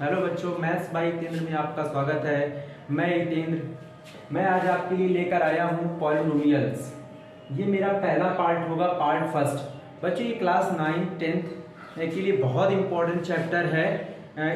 Hello बच्चों, maths by Hitendra में आपका स्वागत है। मैं हितेंद्र। मैं आज आपके लिए लेकर आया हूँ पॉलिनोमियल्स। ये मेरा पहला पार्ट होगा, पार्ट फर्स्ट। बच्चों, ये क्लास 9, 10 के लिए बहुत इंपॉर्टेंट चैप्टर है।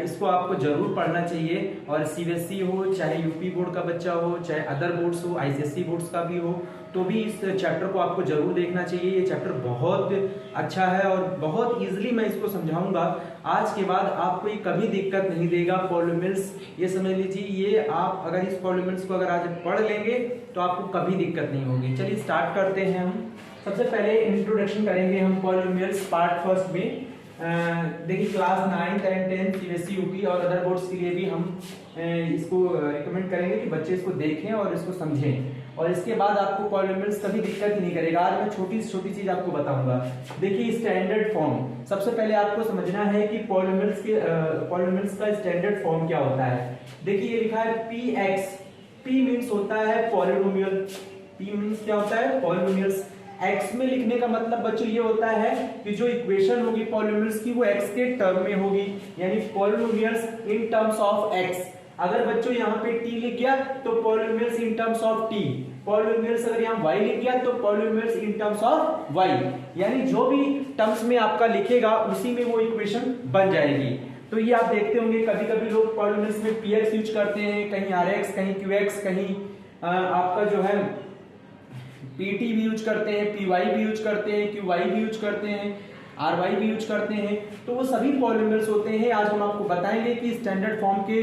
इसको आपको जरूर पढ़ना चाहिए। और सीबीएसई हो, चाहे यूपी बोर्ड का बच्चा हो, चाहे अदर बोर्ड्स हो, आईसीएसई बोर्ड्स का भी हो, तो भी इस चैप्टर को आपको जरूर देखना चाहिए। ये चैप्टर बहुत अच्छा है और बहुत इजीली मैं इसको समझाऊंगा। आज के बाद आपको ये कभी दिक्कत नहीं देगा। पॉलिनोमियल्स ये समझ लीजिए, ये आप अगर इस पॉलिनोमियल्स को अगर आज पढ़ लेंगे तो आपको कभी दिक्कत नहीं होगी। चलिए स्टार्ट करते हैं। हम सबसे पहले इंट्रोडक्शन करेंगे हम पॉलिनोमियल्स पार्ट फर्स्ट में। देखिए, क्लास 9, 10 सीबीएसई, यूपी और अदर बोर्ड्स के लिए भी हम इसको रिकमेंड करेंगे कि बच्चे इसको देखें और इसको समझें। और इसके बाद आपको पॉलिनोमियल्स कभी दिक्कत ही नहीं करेगा। आज मैं छोटी से छोटी चीज आपको बताऊंगा। देखिए, स्टैंडर्ड फॉर्म सबसे पहले आपको समझना है कि पॉलिनोमियल्स का स्टैंडर्ड फॉर्म क्या होता है। देखिए, ये लिखा है पी एक्स। पी मीन्स होता है पॉलिनोमियल। पी मीन्स क्या होता है? पॉलिनोमियल्स। एक्स में लिखने का मतलब बच्चों ये होता है कि जो इक्वेशन होगी पॉलिनोमियल्स की वो एक्स के टर्म में होगी, यानी polynomials in terms of x. अगर बच्चों यहाँ पे टी लिख गया तो polynomials in terms of T. Polynomials अगर यहाँ y लिख गया तो polynomials in terms of y। यानी जो भी टर्म्स में आपका लिखेगा उसी में वो इक्वेशन बन जाएगी। तो ये आप देखते होंगे कभी कभी लोग पॉलिनोमियल्स में px यूज करते हैं, कहीं rx, कहीं qx, कहीं आपका जो है pt भी यूज करते हैं, py भी यूज करते हैं, qy भी यूज करते हैं, ry भी यूज करते हैं। तो वो सभी पॉलिनोमियल्स होते हैं। आज हम आपको बताएंगे कि स्टैंडर्ड फॉर्म के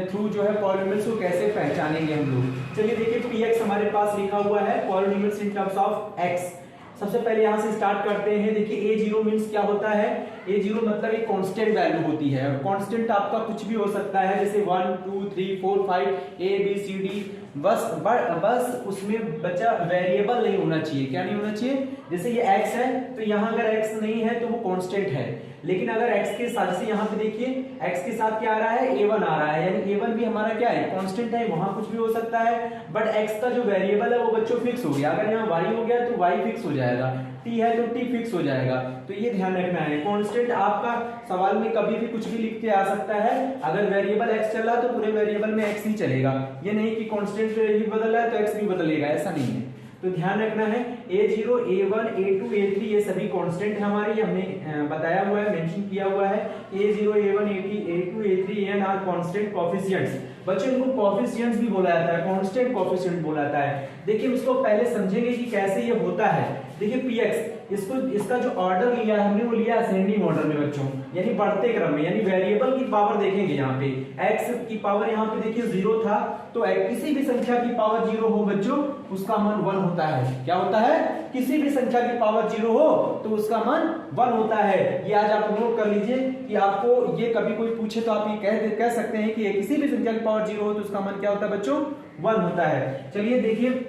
थ्रू जो है पॉलिनोमियल्स को कैसे पहचानेंगे हम लोग। चलिए देखिए, px हमारे पास लिखा हुआ है polynomials in terms of x। सबसे पहले यहां से स्टार्ट करते हैं। देखिए, a0 मींस क्या होता है? a0 मतलब एक कांस्टेंट वैल्यू होती है। और कांस्टेंट आपका कुछ भी हो सकता है, जैसे 1 2 3 4 5 a b c d। बस उसमें बच्चा वेरिएबल नहीं होना चाहिए। क्या नहीं होना चाहिए? जैसे ये x है तो यहाँ अगर x नहीं है तो वो कांस्टेंट है। लेकिन अगर x के साथ, जैसे यहाँ पे देखिए x के साथ क्या आ रहा है? a1 आ रहा है, यानी a1 भी हमारा क्या है? कांस्टेंट है। वहां कुछ भी हो सकता है, बट x का जो वेरिएबल है वो बच्चों फिक्स हो गया। अगर यहाँ y हो गया तो y फिक्स हो जाएगा, t है तो t फिक्स हो जाएगा। तो ये ध्यान रखना है। कांस्टेंट आपका सवाल में कभी भी कुछ भी लिख के आ सकता है। अगर वेरिएबल x चल रहा है तो पूरे वेरिएबल में x ही चलेगा। ये नहीं कि कांस्टेंट भी बदल रहा है तो x भी बदलेगा, ऐसा नहीं है। तो ध्यान रखना है। a0, a1, a2, a3 ये सभी कांस्टेंट है हमारे, हमने बताया हुआ है, मेंशन किया हुआ है। a0, a1, a2, a3 N R constant coefficients. बच्चों, इनको कोएफिशिएंट्स भी बोला जाता है, कांस्टेंट कोएफिशिएंट बोला जाता है। देखिए, इसको पहले समझेंगे कि कैसे ये होता है। देखिए, px इसका जो ऑर्डर लिया है हमने वो लिया असेंडिंग ऑर्डर में बच्चों, यानी बढ़ते क्रम में। यानी वेरिएबल की पावर देखेंगे यहाँ पे, x की पावर यहाँ पे देखिए 0 था, तो किसी भी संख्या की पावर 0 हो बच्चों उसका मान 1 होता है। क्या होता है? किसी भी संख्या की पावर 0 हो तो उसका मान 1 होता है। ये आज आप नोट कर लीजिए कि आपको ये कभी कोई पूछे तो आप ये कह सकते हैं कि किसी भी संख्या की पावर 0 हो तो उसका मान क्या होता है बच्चों? 1 होता है। चलिए देखिए,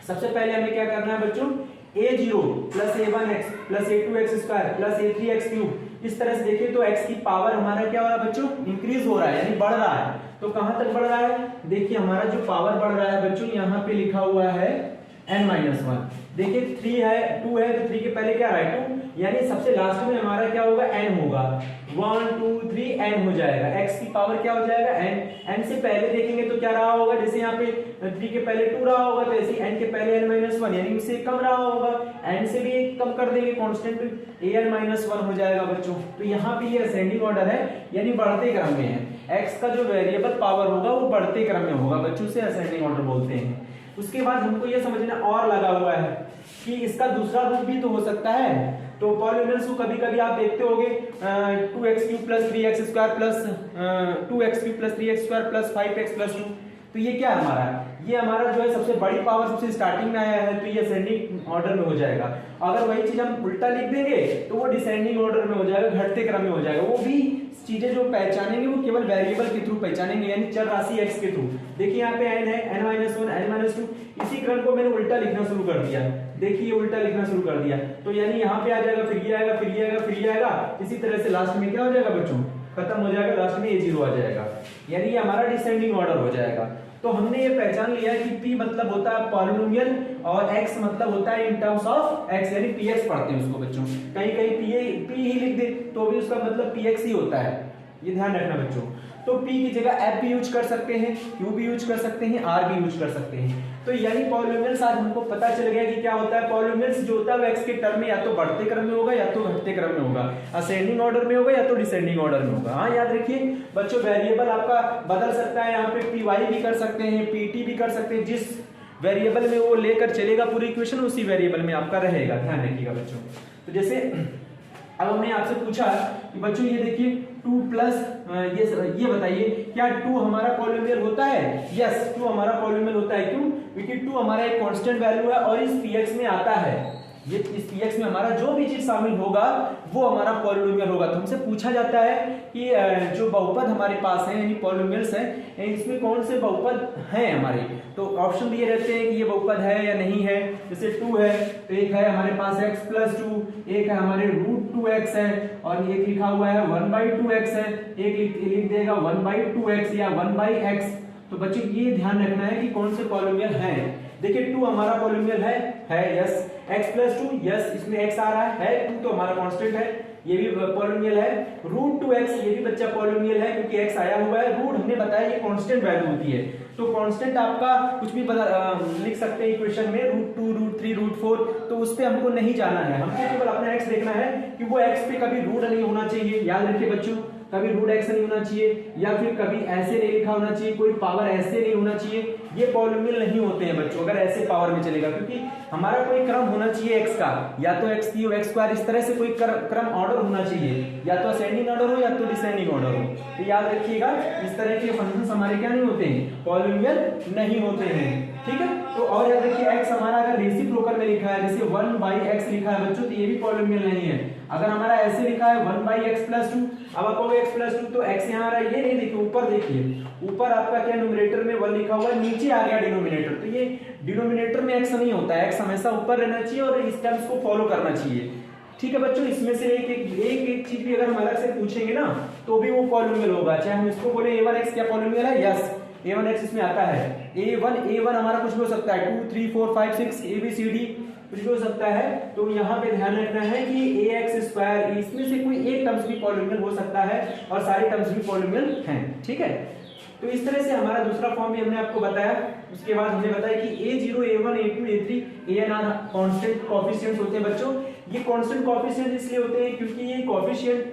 सबसे पहले हमें क्या करना है बच्चों? a0 plus a1x plus a2x square plus a3x cube. इस तरह से देखिए तो x की पावर हमारा क्या हो रहा है बच्चों? इंक्रीज हो रहा है, यानी बढ़ रहा है। तो कहां तक बढ़ रहा है? देखिए, हमारा जो पावर बढ़ रहा है बच्चों, यहाँ पे लिखा हुआ है n-1। देखिए 3 है, 2 है तो 3 के पहले क्या है? 2, यानी सबसे लास्ट में हमारा क्या होगा? n होगा। 1 2 3 n हो जाएगा। x की पावर क्या हो जाएगा? n। n से पहले देखेंगे तो क्या रहा होगा? जैसे यहाँ पे 3 के पहले 2 रहा होगा तो ऐसे n के पहले n-1, यानी इससे कम रहा होगा। n से भी कम कर देंगे, कांस्टेंट an-1 हो जाएगा बच्चों। तो यहाँ पे ये असेंडिंग ऑर्डर है, यानी बढ़ते क्रम में है। x का जो वेरिएबल पावर होगा वो बढ़ते क्रम में होगा बच्चों, से असेंडिंग ऑर्डर बोलते हैं। उसके बाद हमको ये समझना और लगा हुआ है कि इसका दूसरा रूप भी तो हो सकता है। तो पॉलिनोमियल्स को कभी कभी आप देखते होंगे 2x³ plus 3x square plus 2x³ plus 3x square plus 5x plus 2। तो ये क्या है हमारा? ये हमारा जो है सबसे बड़ी पावर सबसे स्टार्टिंग में आया है, तो ये असेंडिंग ऑर्डर में हो जाएगा। अगर वही चीज हम उल्टा लिख देंगे तो वो डिसेंडिंग ऑर्डर में हो जाएगा, घटते क्रम में हो जाएगा। वो भी चीजें जो पहचानेंगे वो केवल वेरिएबल के थ्रू पहचानेंगे, यानी चर राशि x के थ्रू। देखिए यहाँ पे n है, n-1, n-2। इसी क्रम को मैंने उल्टा लिखना शुरू कर दिया। देखिए, उल्टा लिखना शुरू कर दिया तो यानी यहाँ पे आ जाएगा, फिर ये आएगा, फिर ये आएगा, फिर ये आएगा। इसी तरह से लास्ट में क्या हो जाएगा बच्चों? खत्म हो जाएगा, लास्ट में a0 आ जाएगा, यानी ये हमारा डिसेंडिंग ऑर्डर हो जाएगा। तो हमने ये पहचान लिया कि p मतलब होता है पॉलिनोमियल और x मतलब होता है इन टर्म्स ऑफ x, यानी px पढ़ते हैं उसको बच्चों। कहीं कहीं p ही लिख दे तो भी उसका मतलब px ही होता है। ये ध्यान रखना बच्चों। तो p की जगह f भी यूज कर सकते हैं, q भी यूज कर सकते हैं, r भी यूज कर सकते हैं। तो यानी पॉलिनोमियल्स आज हमको पता चल गया कि क्या होता है। पॉलिनोमियल्स जो होता है वो x के टर्म में या तो बढ़ते क्रम में होगा या तो घटते क्रम में होगा, असेंडिंग ऑर्डर में होगा या तो डिसेंडिंग ऑर्डर में होगा। हाँ याद रखिए बच्चों, वेरिएबल आपका बदल सकता है, यहाँ पे py भी कर सकते हैं, pt भी कर सकते हैं। जिस वेरिएबल में वो लेकर चलेगा पूरी इक्वेशन, उसी वेरिएबल में आपका रहेगा, ध्यान रखिएगा बच्चों। तो जैसे अब हमने आपसे पूछा कि बच्चों ये देखिए 2 प्लस ये बताइए क्या 2 हमारा पॉलिनोमियल होता है? यस, 2 हमारा पॉलिनोमियल होता है। क्यों? क्योंकि 2 हमारा एक कांस्टेंट वैल्यू है और इस px में आता है। ये इस px में हमारा जो भी चीज शामिल होगा वो हमारा पॉलिनोमियल होगा। तो हमसे पूछा जाता है कि जो बहुपद हमारे पास है यानी पॉलिनोमियल्स हैं, इसमें कौन से बहुपद हैं हमारे। तो ऑप्शन दिए रहते हैं कि ये बहुपद है या नहीं है। जैसे 2 है तो एक है हमारे पास x + 2, एक है हमारे √2x है, और एक लिखा हुआ है 1/2x है, एक लिख देगा 1/2x या 1/x। तो बच्चों ये ध्यान रखना है कि कौन से पॉलिनोमियल हैं। देखिए 2 हमारा पॉलिनोमियल है यस। x + 2 यस, इसमें x आ रहा है 2 तो हमारा कांस्टेंट है, ये भी पॉलिनोमियल है। √2x ये भी बच्चा पॉलिनोमियल है क्योंकि x आया हुआ है। रूट हमने बताया ये कांस्टेंट वैल्यू होती है, तो कांस्टेंट आपका कुछ भी लिख सकते हैं इक्वेशन में, √2 √3 √4। तो उस पे हमको नहीं जाना है, हमको केवल अपना x देखना है कि वो x पे कभी रूट नहीं होना चाहिए। याद रखिए बच्चों, कभी √x नहीं होना चाहिए या फिर कभी ऐसे नहीं लिखा होना चाहिए, कोई पावर ऐसे नहीं होना चाहिए। ये पॉलिनोमियल नहीं होते हैं बच्चों अगर ऐसे पावर में चलेगा, क्योंकि हमारा कोई क्रम होना चाहिए x का, या तो x³ x², इस तरह से कोई क्रम ऑर्डर होना चाहिए, या तो असेंडिंग ऑर्डर हो या तो डिसेंडिंग ऑर्डर हो। तो याद रखिएगा इस तरह के फंक्शंस हमारे क्या नहीं होते हैं, पॉलिनोमियल नहीं होते हैं, ठीक है। तो और याद रखिए x हमारा अगर रेसिप्रोकल में लिखा है, जैसे 1/x लिखा है बच्चों, तो ये भी पॉलिनोमियल नहीं है। अगर हमारा ऐसे लिखा है 1/x + 2, अब आप कहोगे x + 2 तो x यहाँ आ रहा है, ये नहीं देखिए ऊपर देखिए, ऊपर आपका क्या न्यूमरेटर में 1 लिखा हुआ है, नीचे आ गया डिनोमिनेटर। तो ये डिनोमिनेटर में x नहीं होता है, x हमेशा ऊपर रहना चाहिए और इस टर्म्स को फॉलो करना चाहिए, ठीक है बच्चों। इसमें से एक चीज भी अगर हम अलग से पूछेंगे ना तो भी वो पॉलिनोमियल होगा, चाहे हम इसको बोले a1x क्या पॉलिनोमियल है, यस a1x इसमें आता है। a1 हमारा कुछ भी हो सकता है, 2 3 4 5 6 abcd कुछ भी हो सकता है। तो यहाँ पे ध्यान रखना है कि ax² इसमें से कोई एक टर्म्स भी पॉलिनोमियल हो सकता है और सारे टर्म्स भी पॉलिनोमियल हैं, ठीक है। तो इस तरह से हमारा दूसरा फॉर्म भी हमने आपको बताया। उसके बाद हमने बताया कि a0 a1 a2 a3 an r constant coefficients होते हैं बच्चों। ये कांस्टेंट कोएफिशिएंट इसलिए होते हैं क्योंकि ये कोएफिशिएंट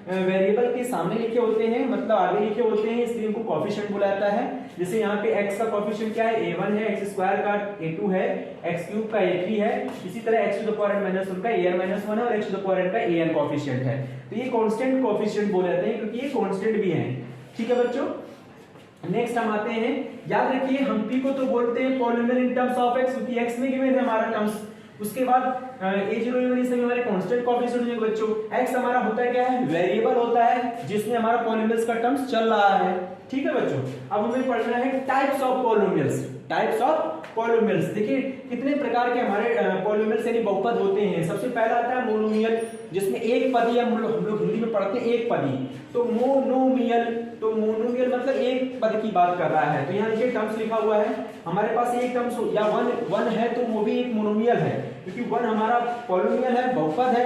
वेरिएबल के सामने लिखे होते हैं, मतलब आगे लिखे होते हैं, इसलिए इनको कोएफिशिएंट बुलाया जाता है। जैसे यहाँ पे x का कोएफिशिएंट क्या है, a1 है, x² का a2 है, x³ का a3 है, इसी तरह x⁻n - 1 का an - 1 है और x⁻n का an कोएफिशिएंट है। तो ये कांस्टेंट कोएफिशिएंट बोले जाते हैं क्योंकि ये कांस्टेंट भी हैं, ठीक है बच्चों। नेक्स्ट हम आते हैं, याद रखिए हम p को तो बोलते हैं polynomial in terms of x क्योंकि x में गिवन है हमारा टर्म्स। उसके बाद a0 a1 इसमें हमारे कांस्टेंट कोएफिशिएंट होंगे बच्चों। x हमारा होता है क्या है, वेरिएबल होता है जिसमें हमारा पॉलिनोमियल्स का टर्म्स चल रहा है, ठीक है बच्चों। अब हमें पढ़ना है types of polynomials. Types of polynomials, देखिए कितने प्रकार के हमारे पॉलिनोमियल्स यानी बहुपद होते हैं। सबसे पहला आता है मोनोमियल, जिसमें एक पदी, हम लोग हिंदी में पढ़ते हैं एक पदी, तो मोनोमियल। तो मोनोमियल मतलब एक पद की बात कर रहा है। तो यहाँ देखिए टर्म्स लिखा हुआ है, हमारे पास एक टर्म्स या वन है तो वो भी एक मोनोमियल है क्योंकि 1 हमारा पॉलिनोमियल है, बहुपद है।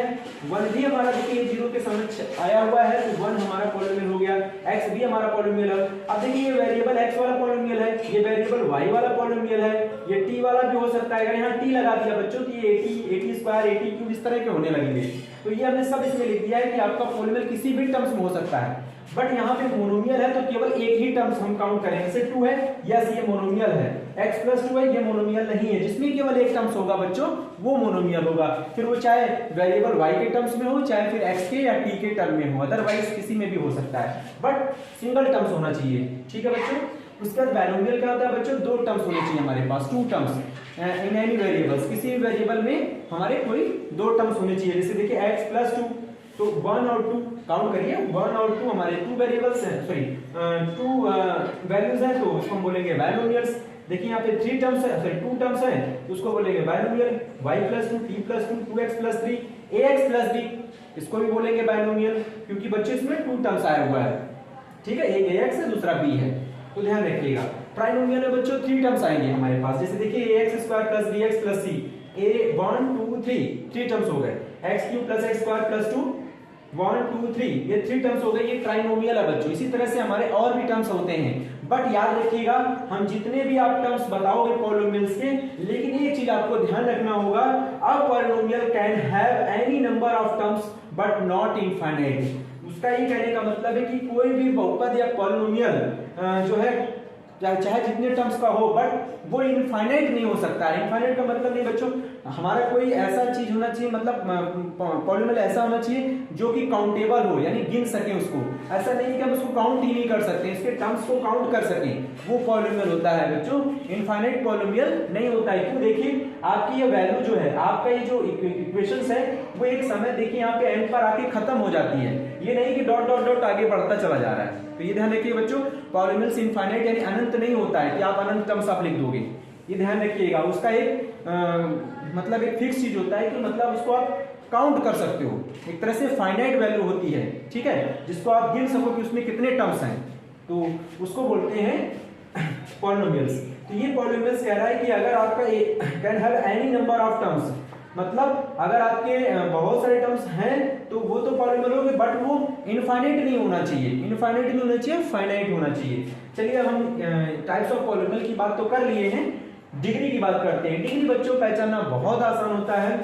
1 भी हमारा देखिए 0 के सामने आया हुआ है तो 1 हमारा पॉलिनोमियल हो गया। x भी हमारा पॉलिनोमियल है। अब देखिए ये वेरिएबल x वाला पॉलिनोमियल है, ये वेरिएबल y वाला पॉलिनोमियल है, ये t वाला भी हो सकता है। अगर यहाँ t लगा दिया बच्चों तो ये 80 80² इस तरह के होने लगेंगे। तो ये हमने सब इसमें लिख दिया है कि आपका पॉलिनोमियल किसी भी टर्म्स में हो सकता है, बट यहाँ पे मोनोमियल है तो केवल एक ही टर्म्स हम काउंट करेंगे। जैसे 2 है, यस ये मोनोमियल है। x + 2 है, ये मोनोमियल नहीं है। जिसमें केवल एक टर्म्स होगा बच्चों वो मोनोमियल होगा, फिर वो चाहे वेरिएबल y के टर्म्स में हो चाहे फिर x के या t के टर्म में हो, अदरवाइज किसी में भी हो सकता है, बट सिंगल टर्म्स होना चाहिए, ठीक है बच्चों। उसके बाद बाइनोमियल क्या होता है बच्चों, 2 टर्म्स होने चाहिए हमारे पास, 2 टर्म्स इन एनी वेरिएबल्स। किसी भी वेरिएबल में हमारे कोई 2 टर्म्स होने चाहिए। जैसे देखिए x + 2 तो 1 और 2 काउंट करिए, 1 और 2 हमारे 2 वेरिएबल्स हैं, सॉरी 2 वैल्यूज हैं, तो उसको हम बोलेंगे बाइनोमियल्स। देखिए यहाँ पे 3 टर्म्स है, सॉरी 2 टर्म्स हैं तो उसको बोलेंगे binomial. y + 2 t + 2 2x + 3 ax + b इसको भी बोलेंगे बाइनोमियल क्योंकि बच्चे इसमें 2 टर्म्स आया हुआ है, ठीक है, एक ax है दूसरा b है, तो ध्यान रखिएगा। ट्राइनोमियल में बच्चों 3 टर्म्स आएंगे हमारे पास। जैसे देखिए ax² + bx + c, a 1 2 3 terms हो गए। x³ + x² + 2 1 2 3, ये 3 टर्म्स हो गए, ये ट्राइनोमियल है बच्चों। इसी तरह से हमारे और भी टर्म्स होते हैं, बट याद रखिएगा हम जितने भी आप टर्म्स बताओगे पॉलिनोमियल्स के, लेकिन एक चीज आपको ध्यान रखना होगा, a polynomial can have any number of terms but not infinite. उसका ये कहने का मतलब है कि कोई भी बहुपद या पॉलिनोमियल जो है चाहे जितने टर्म्स का हो, बट वो इनफाइनाइट नहीं हो सकता है। इनफाइनाइट का मतलब नहीं बच्चों, हमारा कोई ऐसा चीज होना चाहिए, मतलब पॉलिनोमियल ऐसा होना चाहिए जो कि काउंटेबल हो, यानी गिन सके उसको। ऐसा नहीं कि हम उसको काउंट ही नहीं कर सकते, इसके टर्म्स को काउंट कर सकें, वो पॉलिनोमियल होता है बच्चों। इनफाइनाइट पॉलिनोमियल नहीं होता है। क्यों? देखिए आपकी ये वैल्यू जो है, आपका ये जो इक्वेशंस है, वो एक समय देखिए यहाँ पे एंड पर आके खत्म हो जाती है। ये नहीं कि डॉट डॉट डॉट आगे बढ़ता चला जा रहा है। तो ये ध्यान रखिए बच्चों, पॉलिनोमियल्स इनफाइनाइट यानी अनंत नहीं होता है कि आप अनंत टर्म्स आप लिख दोगे, ये ध्यान रखिएगा। उसका एक मतलब एक फिक्स चीज होता है कि मतलब उसको आप काउंट कर सकते हो, एक तरह से फाइनाइट वैल्यू होती है, ठीक है, जिसको आप गिन सको कि उसमें कितने टर्म्स हैं, तो उसको बोलते हैं पॉलिनोमियल्स। तो ये पॉलिनोमियल्स कह रहा है कि अगर आपका can have any number of terms, मतलब अगर आपके बहुत सारे टर्म्स हैं तो वो तो पॉलिनोमियल होंगे, बट वो इनफाइनाइट नहीं होना चाहिए, इनफाइनाइट नहीं होना चाहिए, फाइनाइट होना चाहिए। चलिए अब हम टाइप्स ऑफ पॉलिनोमियल की बात तो कर लिए हैं, डिग्री की बात करते हैं। डिग्री बच्चों पहचानना बहुत आसान होता है।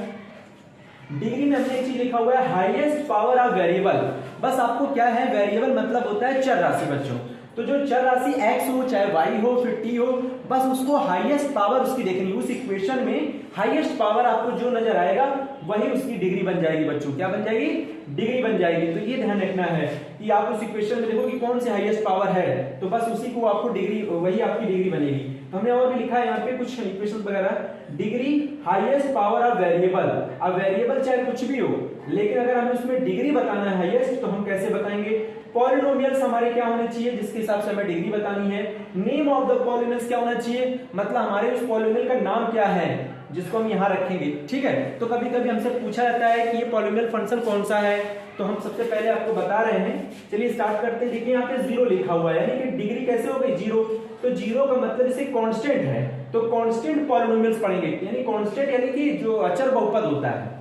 डिग्री में हमने एक चीज लिखा हुआ है, हाईएस्ट पावर ऑफ वेरिएबल। बस आपको क्या है, वेरिएबल मतलब होता है चर राशि बच्चों। तो जो चर राशि x हो चाहे y हो फिर t हो, बस उसको हाईएस्ट पावर उसकी देखनी, उस इक्वेशन में हाईएस्ट पावर आपको जो नजर आएगा वही उसकी डिग्री बन जाएगी बच्चों। क्या बन जाएगी? डिग्री बन जाएगी। तो ये ध्यान रखना है कि आप उस इक्वेशन में देखो कि कौन सी हाईएस्ट पावर है, तो बस उसी को आपको डिग्री, वही आपकी डिग्री बनेगी। तो हमने और भी लिखा है यहाँ पे कुछ इक्वेशन वगैरह, degree highest power of variable. अब वेरिएबल चाहे कुछ भी हो, लेकिन अगर हमें उसमें डिग्री बताना है हाईएस्ट, तो हम कैसे बताएंगे? पॉलिनोमियल्स हमारे क्या होने चाहिए जिसके हिसाब से हमें डिग्री बतानी है। नेम ऑफ द पॉलिनोमियल्स क्या होना चाहिए, मतलब हमारे उस पॉलिनोमियल का नाम क्या है जिसको हम यहाँ रखेंगे, ठीक है। तो कभी कभी हमसे पूछा जाता है कि ये पॉलिनोमियल फंक्शन कौन सा है, तो हम सबसे पहले आपको बता रहे हैं। चलिए स्टार्ट करते हैं। देखिए यहाँ पे 0 लिखा हुआ है, यानी कि डिग्री कैसे हो गई? 0। तो 0 का मतलब इसे कांस्टेंट है, तो कांस्टेंट पॉलिनोमियल्स पढ़ेंगे, यानी कांस्टेंट यानी कि जो अचर बहुपद होता है।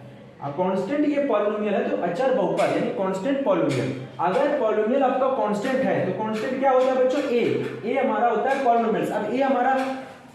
अब कांस्टेंट ये पॉलिनोमियल है तो अचर बहुपद यानी कांस्टेंट पॉलिनोमियल। अगर पॉलिनोमियल आपका कांस्टेंट है तो कांस्टेंट क्या होता है बच्चों? ए हमारा होता है पॉलिनोमियल्स। अब ए हमारा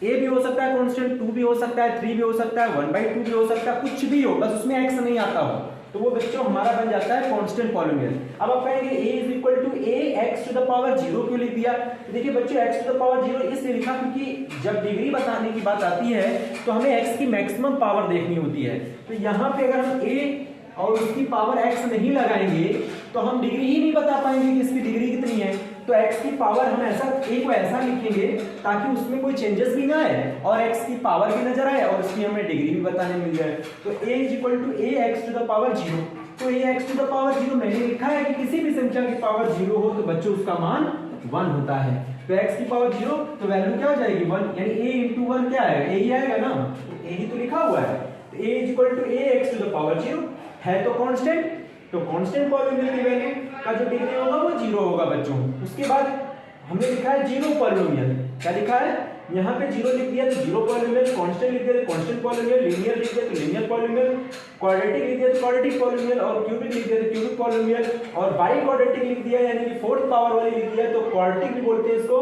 ए भी हो सकता है कांस्टेंट, 2 भी हो सकता है, 3 भी हो सकता है, 1/2 भी हो सकता है, कुछ भी हो, बस उसमें x नहीं आता हो, तो वो बच्चों हमारा बन जाता है कांस्टेंट पॉलिनोमियल। अब आप कहेंगे a is equal to ax⁻0 क्यों लिख दिया? देखिए बच्चों x⁻0 इसलिए लिखा क्योंकि जब डिग्री बताने की बात आती है तो हमें x की मैक्सिमम पावर देखनी होती है। तो यहाँ पे अगर हम a और उसकी पावर x नहीं लगाएंगे तो हम डिग्री ही नहीं बता पाएंगे कि इसकी डिग्री कितनी है। तो x की पावर हम ऐसा a को ऐसा लिखेंगे ताकि उसमें कोई चेंजेस भी ना आए और x की पावर भी नजर आए और उसकी हमें डिग्री भी बताने मिल जाए। तो a is equal to ax⁻0। तो ax⁻0 मैंने लिखा है कि किसी भी संख्या की पावर 0 हो तो बच्चों उसका मान 1 होता है। तो x की पावर 0 तो वैल्यू क्या हो जाएगी? 1, यानी a इंटू 1 क्या आएगा? a ही आएगा ना, तो a ही तो लिखा हुआ है। तो a is equal to ax⁻0 है तो कांस्टेंट, तो कांस्टेंट पॉलिनोमियल की वैल्यू का जो डिग्री होगा वो 0 होगा बच्चों। उसके बाद हमने लिखा है 0 पॉलिनोमियल। क्या लिखा है? यहाँ पे 0 लिख दिया तो 0 पॉलिनोमियल, कांस्टेंट लिख दिया तो कांस्टेंट पॉलिनोमियल, लीनियर लिख दिया तो लीनियर पॉलिनोमियल, क्वाड्रेटिक लिख दिया तो क्वाड्रेटिक पॉलिनोमियल, और क्यूबिक लिख दिया तो क्यूबिक पॉलिनोमियल, और बाई क्वाड्रेटिक लिख दिया यानी कि 4th पावर वाली लिख दिया तो क्वाड्रेटिक भी बोलते हैं इसको।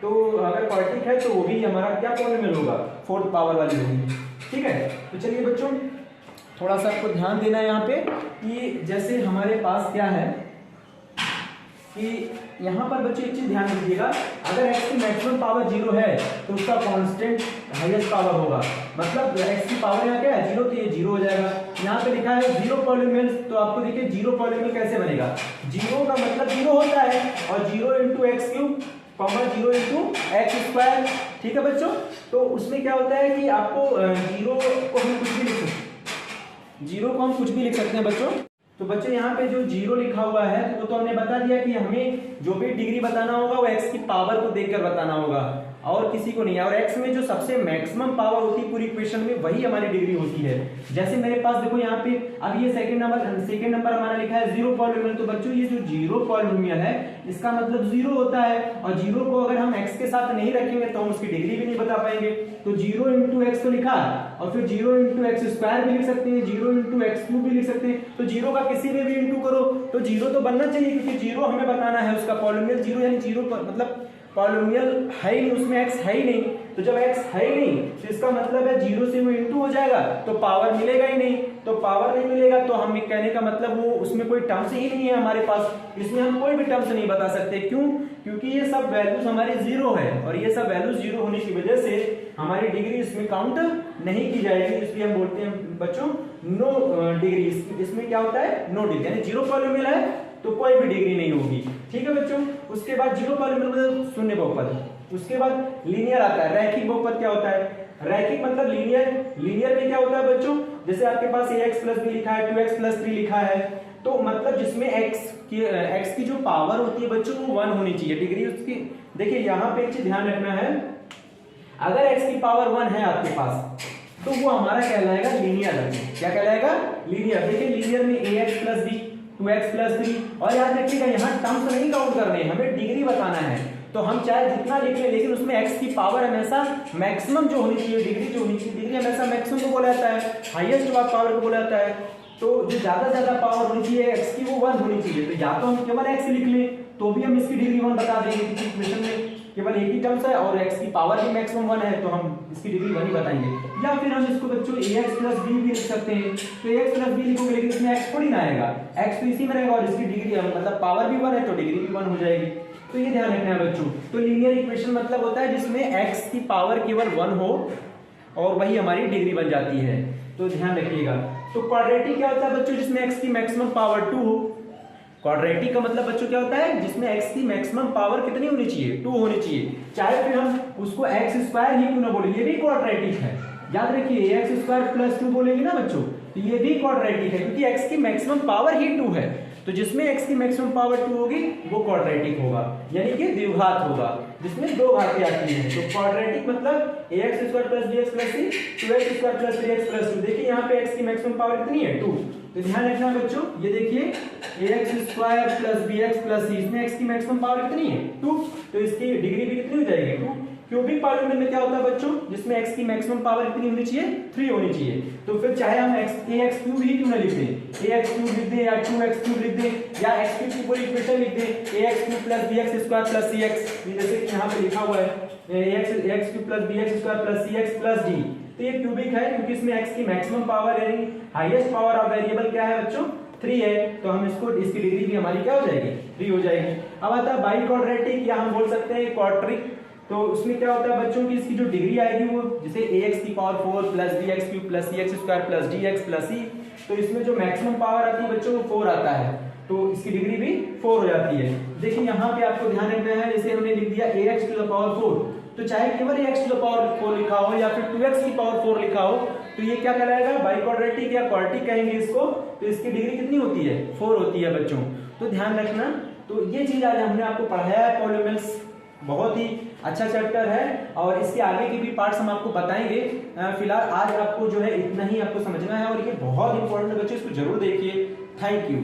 तो अगर क्वाड्रेटिक है तो वो भी हमारा क्या पॉलिनोमियल होगा? 4th पावर वाली होगी, ठीक है। तो चलिए बच्चों थोड़ा सा आपको ध्यान देना है यहाँ पे कि जैसे हमारे पास क्या है कि यहाँ पर बच्चे एक चीज ध्यान दीजिएगा, अगर x की मैक्सिमम पावर 0 है तो उसका कांस्टेंट हाईएस्ट पावर होगा। मतलब x की पावर यहाँ क्या है? 0, तो ये 0 हो जाएगा। यहाँ पे लिखा है 0 पॉलिनोमियल, तो आपको देखिए 0 पॉलिनोमियल कैसे बनेगा? 0 का मतलब 0 होता है और 0 into x cube 0 into x square, ठीक है बच्चों। तो उसमें क्या होता है कि आपको 0 को हम कुछ भी लिख सकते हैं, 0 को हम कुछ भी लिख सकते हैं बच्चों। तो बच्चों यहाँ पे जो 0 लिखा हुआ है वो तो हमने बता दिया कि हमें जो भी डिग्री बताना होगा वो x की पावर को देखकर बताना होगा। और किसी को नहीं है। और x में जो सबसे मैक्सिमम पावर होती है पूरी इक्वेशन में वही हमारी डिग्री होती है। जैसे मेरे पास देखो यहाँ पे अब ये सेकंड नंबर हमारा लिखा है जीरो पॉलिनोमियल, तो बच्चों ये जो जीरो पॉलिनोमियल है इसका मतलब जीरो होता है, और जीरो को अगर हम x के साथ नहीं रखेंगे तो हम उसकी डिग्री भी नहीं बता पाएंगे। तो जीरो इंटू एक्स तो लिखा, और फिर जीरो इंटू एक्स स्क्वायर भी लिख सकते हैं, जीरो इंटू एक्स क्यूब भी लिख सकते हैं। तो जीरो का किसी में भी इंटू करो तो जीरो तो बनना चाहिए, क्योंकि जीरो हमें बताना है उसका पॉलिनोमियल जीरो, यानी जीरो मतलब पॉलिनोमियल है ही नहीं, उसमें x है ही नहीं। तो जब x है ही नहीं तो इसका मतलब है जीरो से वो इंटू हो जाएगा तो पावर मिलेगा ही नहीं। तो पावर नहीं मिलेगा तो हम कहने का मतलब वो उसमें कोई टर्म्स ही नहीं है हमारे पास, इसमें हम कोई भी टर्म्स नहीं बता सकते। क्यों? क्योंकि ये सब वैल्यूज हमारे जीरो है, और ये सब वैल्यूज जीरो होने की वजह से हमारी डिग्री इसमें काउंट नहीं की जाएगी। इसलिए हम बोलते हैं बच्चों नो डिग्री। इसमें क्या होता है? नो डिग्री, यानी जीरो पॉलिनोमियल है तो कोई भी डिग्री नहीं होगी। ठीक है बच्चों। उसके बाद जीरो पॉलिनोमियल मतलब शून्य बहुपद। उसके बाद लीनियर आता है। रैखिक बहुपद क्या होता है? रैखिक मतलब लीनियर। लीनियर में क्या होता है बच्चों? जैसे आपके पास ax प्लस बी लिखा है, 2x प्लस 3 लिखा है, तो मतलब जिसमें x की जो पावर होती है बच्चों वो 1 होनी चाहिए डिग्री उसकी। देखिए यहाँ पे एक चीज ध्यान रखना है, अगर x की पावर 1 है आपके पास तो वो हमारा कहलाएगा लीनियर। क्या कहलाएगा? लीनियर। देखिए लीनियर में ax plus B, 2x plus 3, और याद रखिएगा यहाँ टर्म्स नहीं काउंट करने, हमें डिग्री बताना है। तो हम चाहे जितना लिख लें लेकिन उसमें x की पावर हमेशा मैक्सिमम जो होनी चाहिए, डिग्री जो होनी चाहिए, डिग्री हमेशा मैक्सिमम को बोला जाता है, हाईएस्ट पावर को बोला जाता है। तो जो ज्यादा पावर होनी चाहिए x की वो 1 होनी चाहिए। तो या तो हम केवल x लिख लें तो भी हम इसकी डिग्री 1 बता देंगे, क्योंकि इक्वेशन में केवल एक ही टर्म्स है और x की पावर भी मैक्सिमम 1 है तो हम इसकी डिग्री 1 ही बताएंगे। या फिर हम इसको बच्चों ax प्लस b भी लिख सकते हैं। तो ax प्लस b लिखोगे लेकिन इसमें x थोड़ी ना आएगा, x तो इसी में रहेगा और इसकी डिग्री मतलब पावर भी 1 है तो डिग्री भी 1 हो जाएगी। तो ये ध्यान रखना है बच्चों। तो लीनियर इक्वेशन मतलब होता है जिसमें x की पावर केवल 1 हो और वही हमारी डिग्री बन जाती है। तो ध्यान रखिएगा। तो क्वाड्रेटिक क्या होता है बच्चों? जिसमें x की मैक्सिमम पावर 2 हो। क्वाड्रेटिक का मतलब बच्चों क्या होता है? जिसमें x की मैक्सिमम पावर कितनी होनी चाहिए? 2 होनी चाहिए। चाहे फिर हम उसको x स्क्वायर ही क्यों ना बोले, ये भी क्वाड्रेटिक है। याद रखिए x स्क्वायर प्लस 2 बोलेंगे ना बच्चों तो ये भी क्वाड्रेटिक है, क्योंकि x की मैक्सिमम पावर ही 2 है। तो जिसमें x की मैक्सिमम पावर 2 होगी वो क्वाड्रेटिक होगा, यानी कि द्विघात होगा जिसमें दो घातें आती हैं। तो क्वाड्रेटिक मतलब ax square plus bx plus c, 2x square plus 3x plus 2। देखिए यहाँ पे x की मैक्सिमम पावर कितनी है? 2। तो ध्यान रखना बच्चों, ये देखिए ax square plus bx plus c, इसमें x की मैक्सिमम पावर कितनी है? 2। तो इसकी डिग्री भी कितनी हो जाएगी? 2। क्यूबिक पॉलिनोमियल में क्या होता है बच्चों? जिसमें x की मैक्सिमम पावर कितनी होनी चाहिए? 3 होनी चाहिए। तो फिर चाहे हम ax क्यूब ही क्यों ना लिख दें, ax क्यूब लिख दें या 2x क्यूब लिख दें या x क्यूब की पूरी इक्वेशन लिख दें, ax cube plus bx square plus cx, जैसे कि यहाँ पे लिखा हुआ है ax cube plus bx square plus cx plus d। तो ये क्यूबिक है क्योंकि इसमें x की मैक्सिमम पावर यानी हाईएस्ट पावर ऑफ वेरिएबल क्या है बच्चों? 3 है। तो हम इसकी डिग्री भी हमारी क्या हो जाएगी? 3 हो जाएगी। अब आता है बाई क्वाड्रेटिक, या हम बोल सकते हैं क्वाड्रिक। तो उसमें क्या होता है बच्चों की इसकी जो डिग्री आएगी वो जैसे ax की power 4 plus bx cube plus cx square plus dx plus c, तो इसमें जो मैक्सिमम पावर आती है बच्चों वो 4 आता है, तो इसकी डिग्री भी 4 हो जाती है। देखिए यहाँ पे आपको ध्यान रखना है, जैसे हमने लिख दिया ax टू द पावर 4, तो चाहे केवल ax टू द पावर 4 लिखा हो या फिर 2x की पावर 4 लिखा हो तो ये क्या कहलाएगा? बाई क्वाड्रेटिक या क्वाड्रिक कहेंगे इसको। तो इसकी डिग्री कितनी होती है? 4 होती है बच्चों। तो ध्यान रखना। तो ये चीज आज हमने आपको पढ़ाया है पॉलिनोमियल्स, बहुत ही अच्छा चैप्टर है और इसके आगे के भी पार्ट्स हम आपको बताएंगे। फिलहाल आज आपको जो है इतना ही आपको समझना है और ये बहुत इंपॉर्टेंट बच्चे, इसको जरूर देखिए। Thank you.